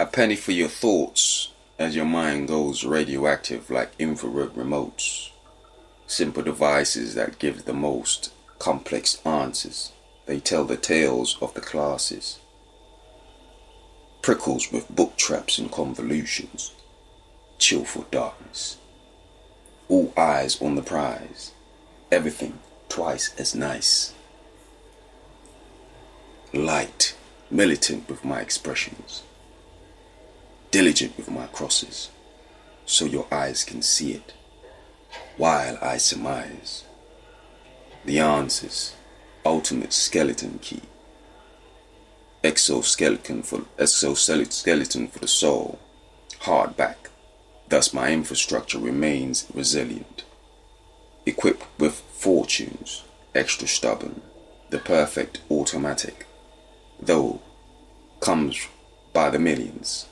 A penny for your thoughts as your mind goes radioactive like infrared remotes. Simple devices that give the most complex answers. They tell the tales of the classes. Prickles with book traps and convolutions. Chillful darkness. All eyes on the prize. Everything twice as nice. Light, militant with my expressions. Diligent with my crosses, so your eyes can see it, while I surmise the answers, ultimate skeleton key, exoskeleton for the soul, hard back, thus my infrastructure remains resilient, equipped with fortunes, extra stubborn, the perfect automatic, though comes by the millions.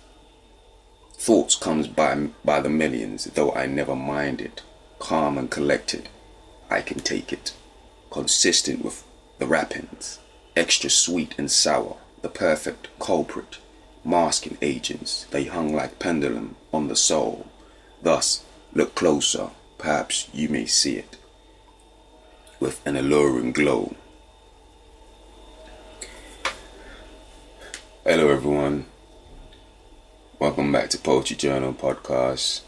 Thoughts comes by the millions, though I never mind it. Calm and collected, I can take it. Consistent with the wrappings, extra sweet and sour, the perfect culprit. Masking agents, they hung like pendulum on the soul. Thus, look closer, perhaps you may see it. With an alluring glow. Hello everyone. Welcome back to Poetry Journal Podcast.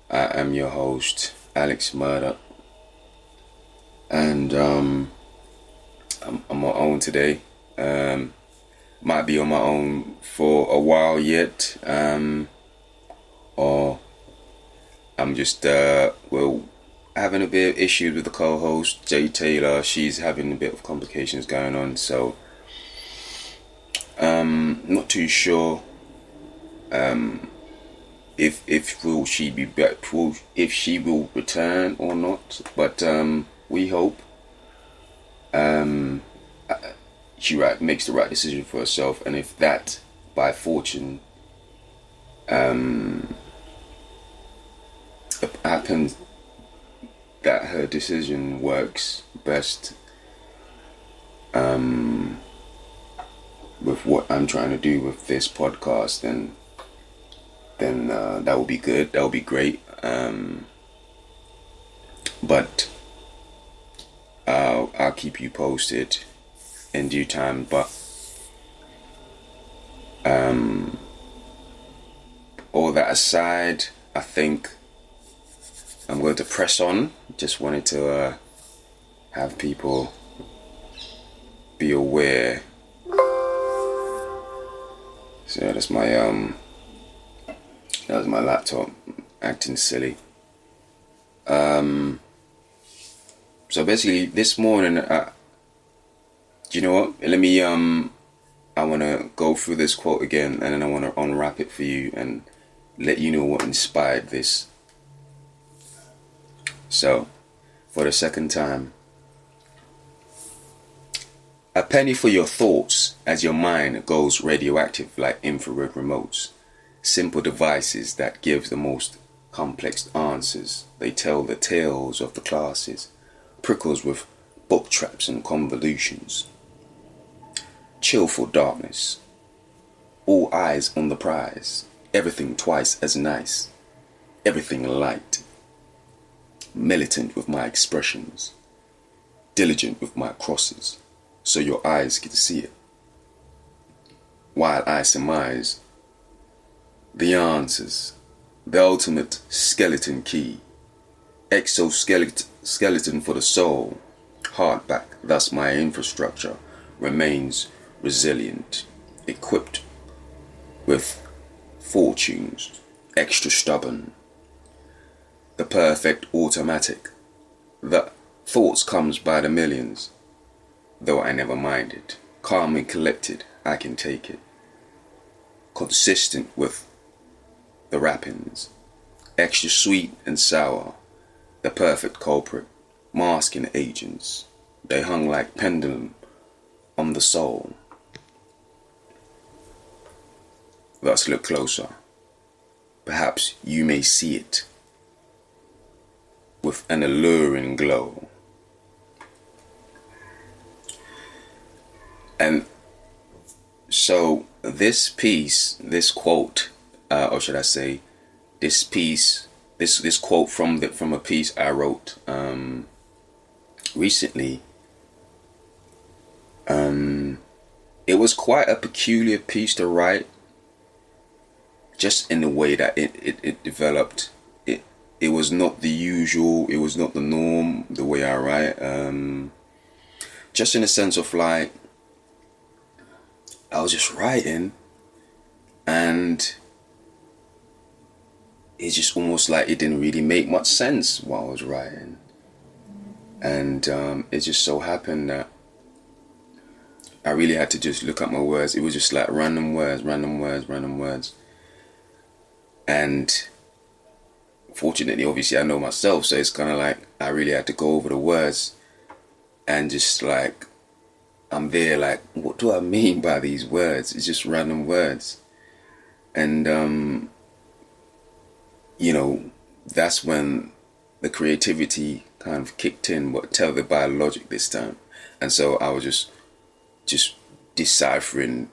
I am your host, Alex Murdoch. And I'm on my own today. Might be on my own for a while yet. Or I'm just having a bit of issues with the co-host, Jay Taylor. She's having a bit of complications going on, so not too sure if she will return or not, but we hope she makes the right decision for herself, and if that by fortune happens, that her decision works best with what I'm trying to do with this podcast, then that will be good. That will be great. But I'll keep you posted in due time. But all that aside, I think I'm going to press on. Just wanted to have people be aware. So that's my that was my laptop acting silly. So basically this morning, do you know what? Let me I want to go through this quote again, and then I want to unwrap it for you and let you know what inspired this. So, for the second time. A penny for your thoughts as your mind goes radioactive like infrared remotes. Simple devices that give the most complex answers. They tell the tales of the classes. Prickles with book traps and convolutions. Chillful darkness. All eyes on the prize. Everything twice as nice. Everything light. Militant with my expressions. Diligent with my crosses, so your eyes can see it. While I surmise the answers, the ultimate skeleton key, exoskeleton for the soul, hardback, thus my infrastructure remains resilient, equipped with fortunes, extra stubborn, the perfect automatic, the thoughts comes by the millions, though I never mind it. Calm and collected, I can take it. Consistent with the wrappings, extra sweet and sour, the perfect culprit, masking agents, they hung like pendulum on the soul. Thus look closer, perhaps you may see it with an alluring glow. And so this piece, this quote, or should I say, this piece, this quote from a piece I wrote recently. It was quite a peculiar piece to write, just in the way that it developed. It was not the usual. It was not the norm. The way I write, just in a sense of like, I was just writing, and it's just almost like it didn't really make much sense while I was writing, and it just so happened that I really had to just look at my words. It was just like random words, random words, random words. And fortunately, obviously, I know myself, so it's kind of like I really had to go over the words and just like, I'm there like, what do I mean by these words? It's just random words. And, that's when the creativity kind of kicked in, but tethered by logic this time. And so I was just deciphering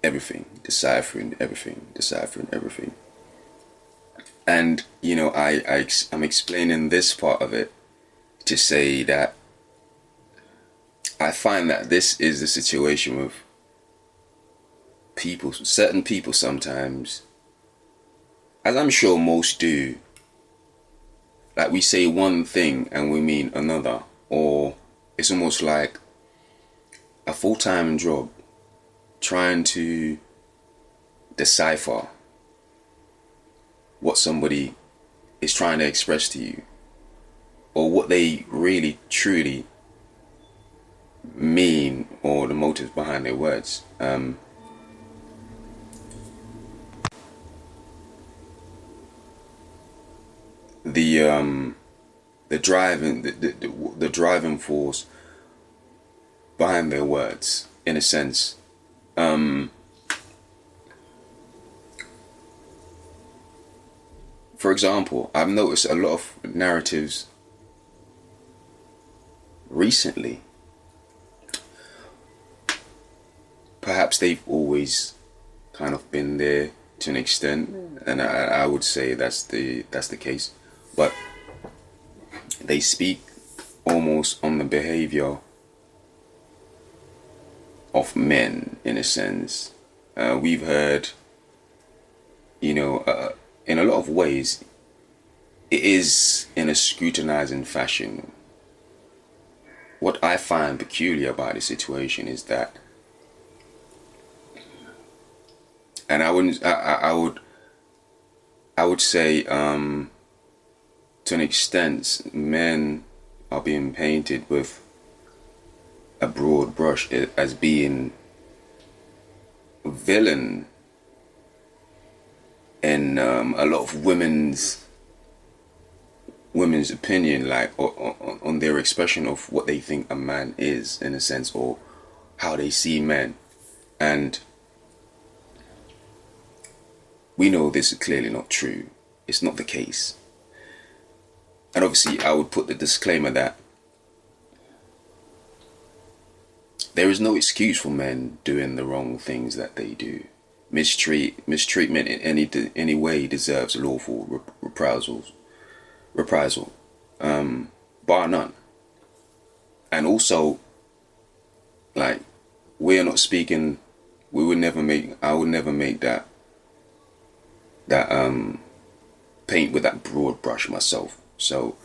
everything. And I'm explaining this part of it to say that I find that this is the situation with people, certain people sometimes, as I'm sure most do. Like, we say one thing and we mean another, or it's almost like a full-time job trying to decipher what somebody is trying to express to you, or what they really truly mean, or the motives behind their words. The driving force behind their words, in a sense. For example, I've noticed a lot of narratives recently. Perhaps they've always kind of been there to an extent, and I would say that's the case. But they speak almost on the behavior of men, in a sense. We've heard, in a lot of ways, it is in a scrutinizing fashion. What I find peculiar about the situation is that, and I would say, to an extent, men are being painted with a broad brush as being a villain in a lot of women's opinion, like on their expression of what they think a man is, in a sense, or how they see men. And we know this is clearly not true. It's not the case. And obviously, I would put the disclaimer that there is no excuse for men doing the wrong things that they do. Mistreatment in any way deserves lawful reprisal, bar none. And also, like, we are not speaking. I would never make that paint with that broad brush myself. So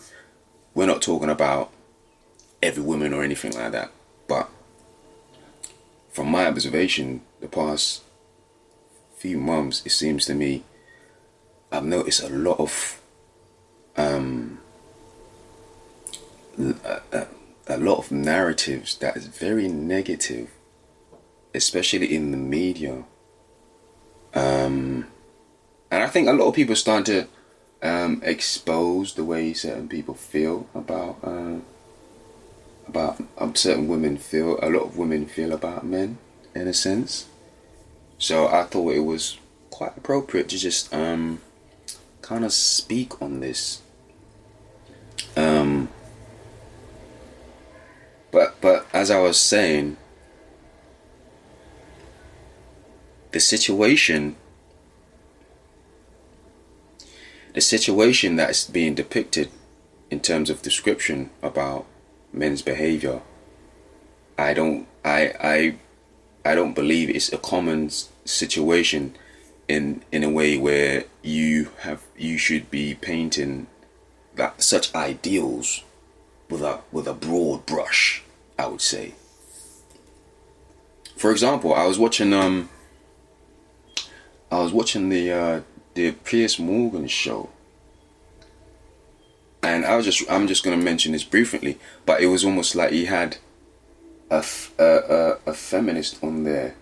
we're not talking about every woman or anything like that. But from my observation, the past few months, it seems to me, I've noticed a lot of narratives that is very negative, especially in the media. And I think a lot of people are starting to expose the way certain people feel about certain women feel. A lot of women feel about men, in a sense. So I thought it was quite appropriate to just kind of speak on this. But as I was saying, the situation that's being depicted in terms of description about men's behavior, I don't believe it's a common situation in a way where you should be painting that such ideals with a broad brush, I would say. For example, I was watching the Piers Morgan show, and I'm just gonna mention this briefly, but it was almost like he had a feminist on there,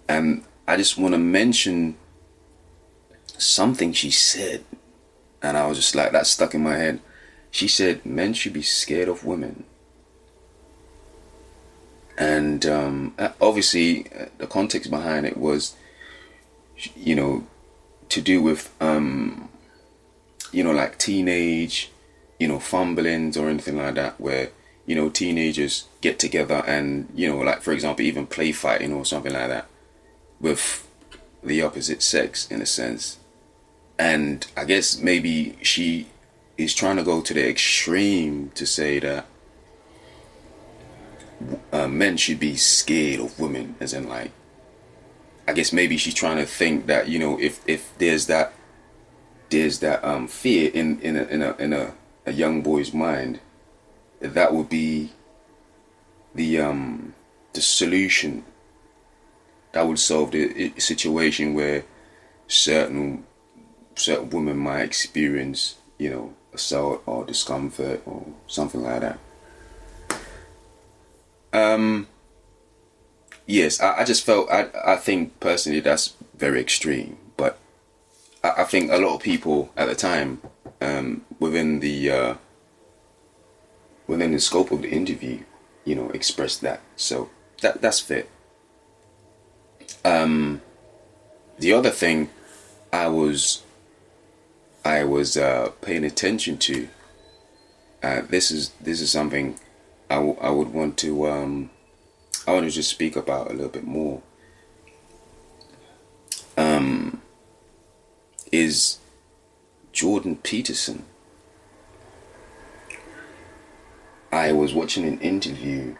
and I just want to mention something she said, and I was just like, that stuck in my head. She said men should be scared of women, and obviously the context behind it was, to do with like teenage, fumblings or anything like that, where teenagers get together and like, for example, even play fighting or something like that with the opposite sex, in a sense. And I guess maybe she is trying to go to the extreme to say that men should be scared of women, as in, like, I guess maybe she's trying to think that if there's that fear in a young boy's mind, that would be the solution that would solve the situation where certain women might experience assault or discomfort or something like that. Yes, I just felt, I think personally that's very extreme, but I think a lot of people at the time, within the scope of the interview, expressed that. So that's fair. The other thing I was paying attention to, this is something I would want to just speak about a little bit more, is Jordan Peterson. I was watching an interview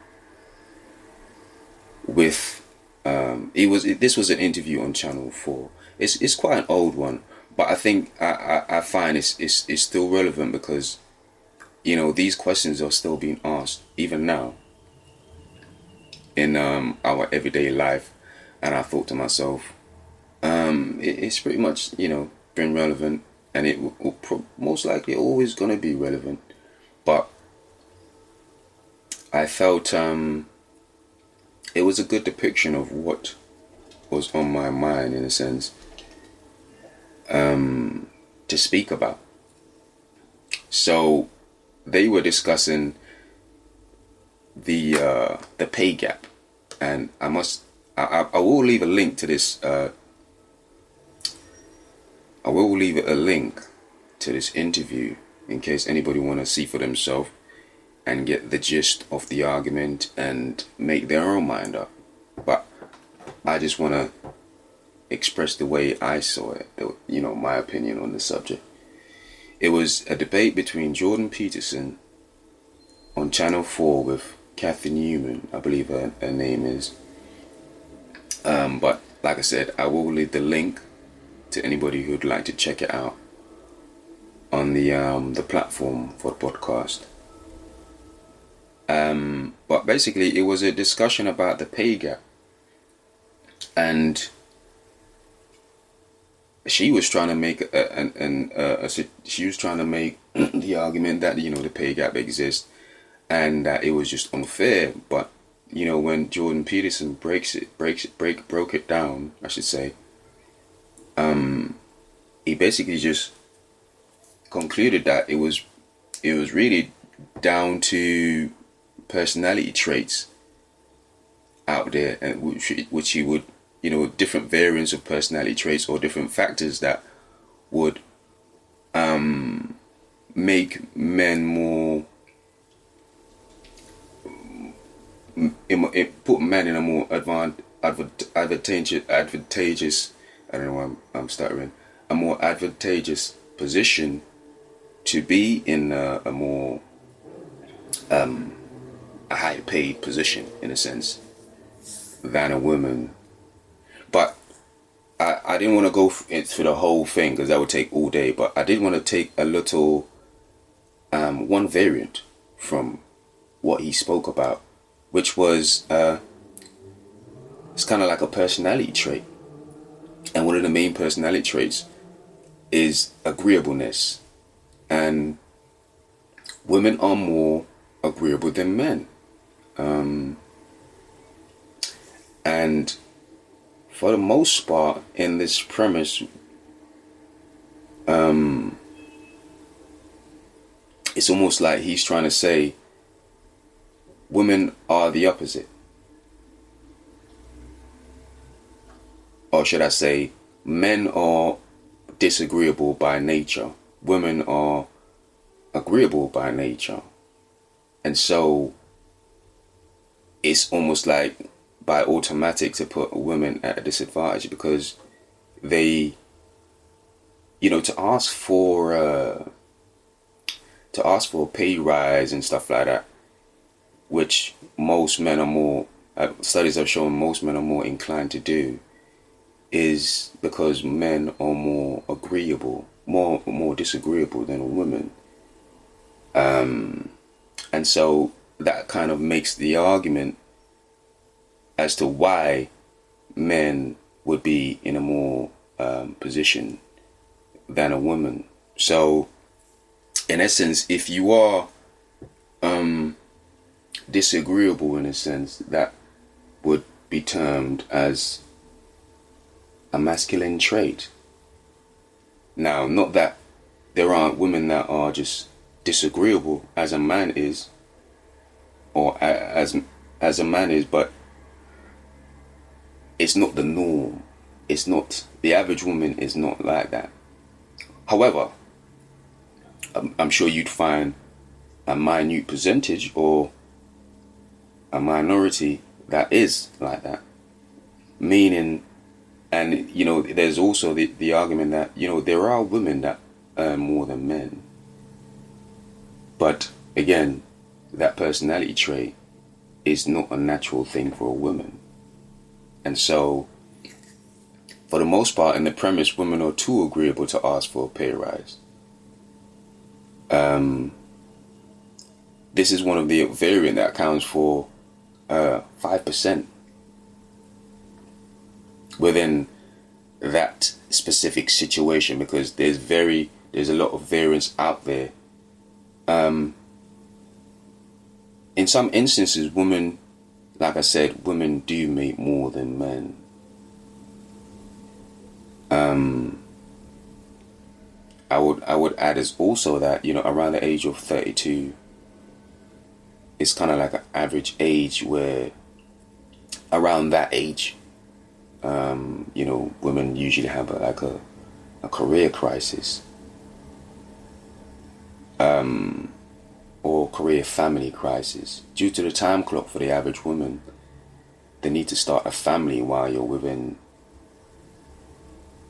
with this was an interview on Channel 4. It's quite an old one, but I think I find it's still relevant because these questions are still being asked even now in our everyday life, and I thought to myself, it's pretty much been relevant, and it will most likely always gonna be relevant, but I felt it was a good depiction of what was on my mind, in a sense, to speak about. So they were discussing the pay gap, and I will leave a link to this. I will leave a link to this interview in case anybody want to see for themselves and get the gist of the argument and make their own mind up. But I just want to express the way I saw it, my opinion on the subject. It was a debate between Jordan Peterson on Channel 4 with Kathy Newman, I believe her name is. But like I said, I will leave the link to anybody who'd like to check it out on the platform for the podcast. But basically, it was a discussion about the pay gap, and she was trying to make she was trying to make the argument that the pay gap exists and that it was just unfair. But when Jordan Peterson broke it down, I should say, he basically just concluded that it was really down to personality traits out there, and which he would different variants of personality traits or different factors that would make men more put men in a more advantageous. I don't know why I'm stuttering. A more advantageous position to be in a more a higher paid position in a sense than a woman. But I didn't want to go for the whole thing because that would take all day. But I did want to take a little one variant from what he spoke about, which was it's kind of like a personality trait. And one of the main personality traits is agreeableness. And women are more agreeable than men. And for the most part, in this premise, it's almost like he's trying to say women are the opposite. Or should I say, men are disagreeable by nature. Women are agreeable by nature. And so it's almost like by automatic to put women at a disadvantage because they, to ask for a pay rise and stuff like that, which most men are more, studies have shown most men are more inclined to do, is because men are more agreeable, more disagreeable than women. And so that kind of makes the argument as to why men would be in a more position than a woman. So in essence, if you are disagreeable in a sense, that would be termed as a masculine trait. Now, not that there aren't women that are just disagreeable as a man is, or as a man is, but it's not the norm. It's not, the average woman is not like that. However, I'm sure you'd find a minute percentage or a minority that is like that. Meaning, and there's also the argument that there are women that earn more than men. But again, that personality trait is not a natural thing for a woman. And so, for the most part, in the premise, women are too agreeable to ask for a pay rise. This is one of the variant that accounts for 5% within that specific situation, because there's a lot of variance out there. In some instances, women, like I said, women do make more than men. I would add as also that around the age of 32, it's kind of like an average age where around that age, women usually have a career crisis, or career family crisis. Due to the time clock for the average woman, they need to start a family while you're in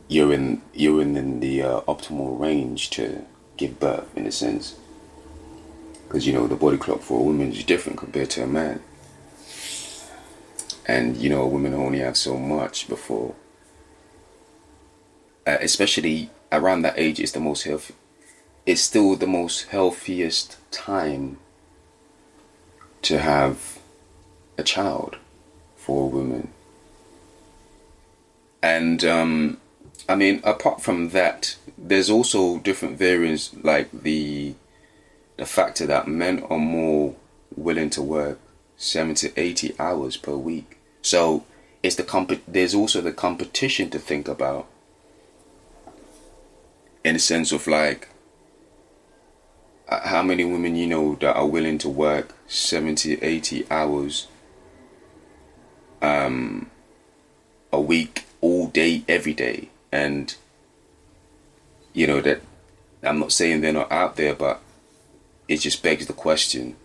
the optimal range to give birth, in a sense, because the body clock for a woman is different compared to a man. And a woman only have so much before, especially around that age, is the most healthy. It's still the most healthiest time to have a child for a woman. And apart from that, there's also different variants, like the factor that men are more willing to work 70 to 80 hours per week. So it's there's also the competition to think about, in the sense of like how many women that are willing to work 70, 80 hours a week, all day, every day. And that I'm not saying they're not out there, but it just begs the question.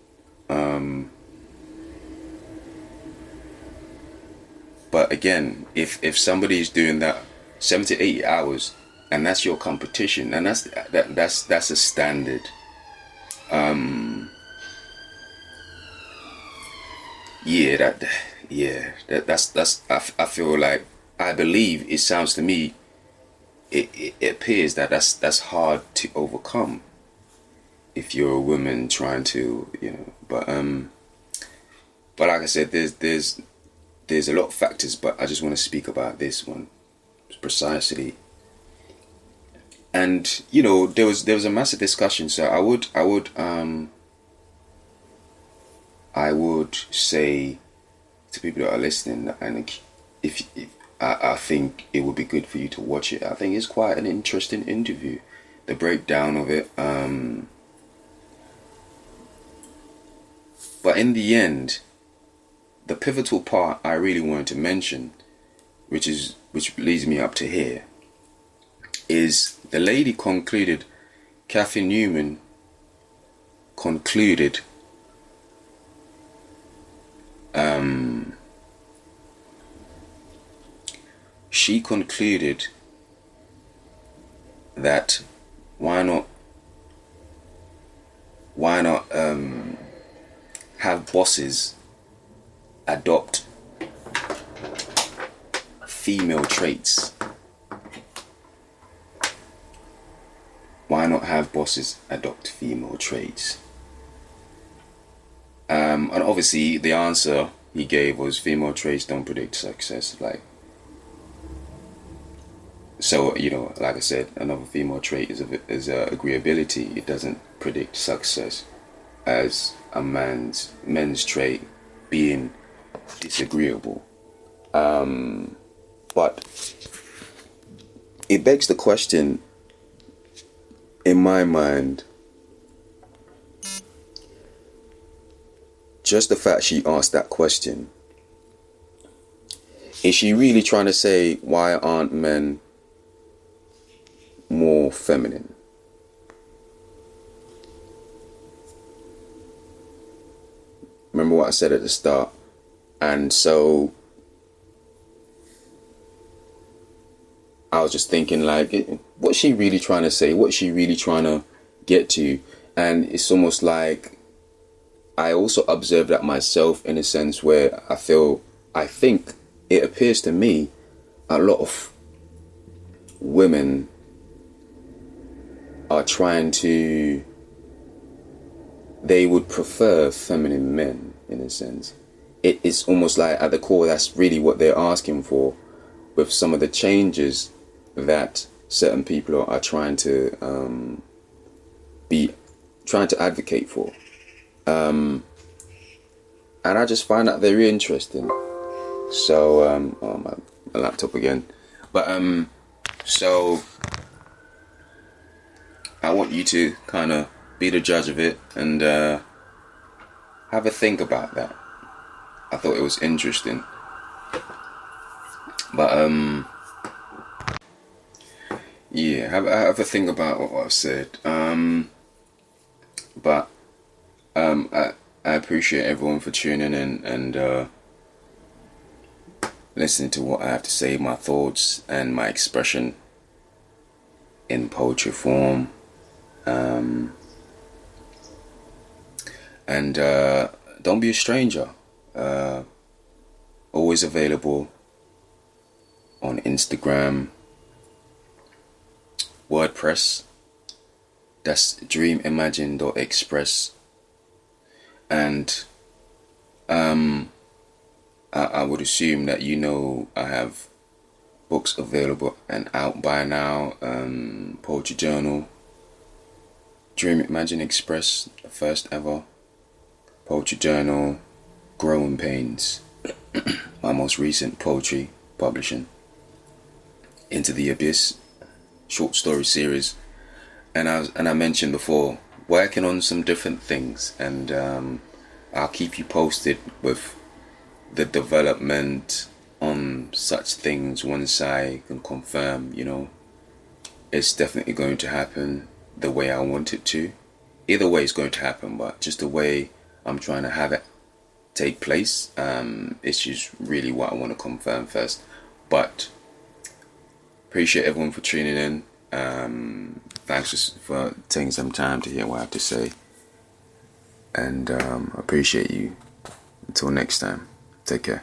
But But again, if somebody is doing that 70 to 80 hours, and that's your competition, and that's a standard. That's I feel like, I believe, it sounds to me, it appears that that's hard to overcome if you're a woman trying to, but like I said, there's a lot of factors, but I just want to speak about this one precisely. And there was a massive discussion, so I would say to people that are listening, and if I think it would be good for you to watch it. I think it's quite an interesting interview, the breakdown of it. But in the end, the pivotal part I really wanted to mention, which leads me up to here, is the lady concluded, Kathy Newman concluded, she concluded that why not have bosses adopt female traits. Why not have bosses adopt female traits? And obviously the answer he gave was female traits don't predict success. Like I said, another female trait is agreeability. It doesn't predict success, as a men's trait being disagreeable. But it begs the question, in my mind, just the fact she asked that question, is she really trying to say, why aren't men more feminine? Remember what I said at the start? And so I was just thinking, what's she really trying to say? What's she really trying to get to? And it's almost like I also observed that myself, in a sense where I think it appears to me a lot of women are they would prefer feminine men, in a sense. It's almost like at the core that's really what they're asking for, with some of the changes that certain people are trying to advocate for. And I just find that very interesting. So my laptop again. But so I want you to kind of be the judge of it and have a think about that. I thought it was interesting. But have a think about what I've said. But I appreciate everyone for tuning in and listening to what I have to say, my thoughts and my expression in poetry form. And don't be a stranger. Always available on Instagram, WordPress. That's dreamimagine.express. And I would assume that I have books available and out by now. Poetry Journal, Dream Imagine Express, the first ever poetry journal. Growing Pains, my most recent poetry publishing. Into the Abyss, short story series. And I mentioned before, working on some different things, and I'll keep you posted with the development on such things once I can confirm, it's definitely going to happen the way I want it to. Either way it's going to happen, but just the way I'm trying to have it take place. It's just really what I want to confirm first. But appreciate everyone for tuning in. Thanks for taking some time to hear what I have to say. And appreciate you. Until next time, take care.